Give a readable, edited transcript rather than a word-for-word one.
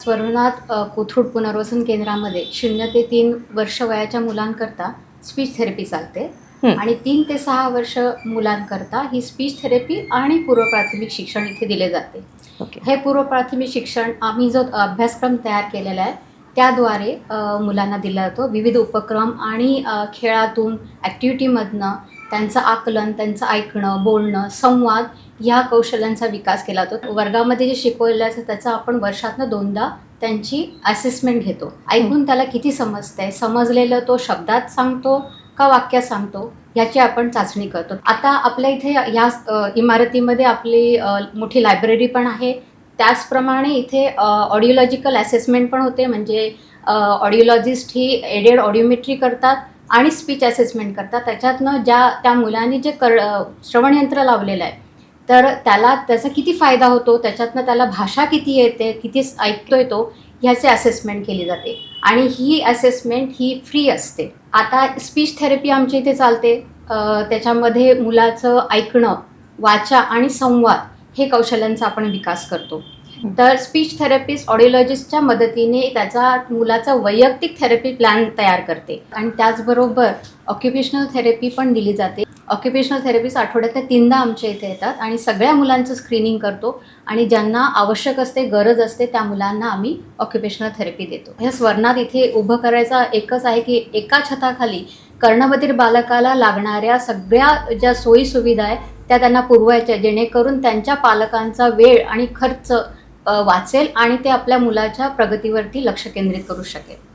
स्वर्णनाथ कोथरूड पुनर्वसन केंद्रामध्ये 0 ते 3 वर्ष वयाच्या मुलांकरता स्पीच थेरपी चालते आणि 3 ते 6 वर्ष मुलांकरता ही स्पीच थेरपी आणि पूर्वप्राथमिक शिक्षण इथे दिले जाते. हे पूर्वप्राथमिक शिक्षण आम्ही जो अभ्यासक्रम तयार केलेला आहे त्याद्वारे मुलांना दिला जातो. विविध उपक्रम आणि खेळातून ॲक्टिव्हिटीमधनं त्यांचं आकलन, त्यांचं ऐकणं, बोलणं, संवाद ह्या कौशल्यांचा विकास केला जातो. वर्गामध्ये जे शिकवलेलं असतं त्याचा आपण वर्षातनं 2दा त्यांची असेसमेंट घेतो. ऐकून त्याला किती समजतंय, समजलेलं तो शब्दात सांगतो का वाक्यात सांगतो याची आपण चाचणी करतो. आता आपल्या इथे या इमारतीमध्ये आपली मोठी लायब्ररी पण आहे. त्याचप्रमाणे इथे ऑडिओलॉजिकल असेसमेंट पण होते. म्हणजे ऑडिओलॉजिस्ट ही एडेड ऑडिओमेट्री करतात आणि स्पीच असेसमेंट करतात. त्याच्यातनं त्या मुलांनी जे श्रवणयंत्र लावलेलं आहे तर त्याचा किती फायदा होतो, त्याच्यातनं त्याला भाषा किती येते, किती ऐकतोय तो, ह्याचे असेसमेंट केली जाते आणि ही असेसमेंट ही फ्री असते. आता स्पीच थेरपी आमच्या इथे चालते. त्याच्यामध्ये मुलाचं ऐकणं, वाचा आणि संवाद हे कौशल्यांचा आपण विकास करतो. तर स्पीच थेरपिस्ट ऑडिओलॉजिस्टच्या मदतीने त्याचा मुलाचा वैयक्तिक थेरपी प्लॅन तयार करते आणि त्याचबरोबर ऑक्युपेशनल थेरपी पण दिली जाते. ऑक्युपेशनल थेरपिस्ट आठवड्यातल्या 3दा आमच्या इथे येतात आणि सगळ्या मुलांचं स्क्रीनिंग करतो आणि ज्यांना आवश्यक असते, गरज असते त्या मुलांना आम्ही ऑक्युपेशनल थेरपी देतो. ह्या स्वर्णात इथे उभं करायचा एकच आहे की एका छताखाली कर्णबधीर बालकाला लागणाऱ्या सगळ्या ज्या सोयीसुविधा आहे त्या त्यांना पुरवायच्या, जेणेकरून त्यांच्या पालकांचा वेळ आणि खर्च वाचेल आणि ते आपल्या मुलाच्या प्रगतीवरती लक्ष केंद्रित करू शकेल.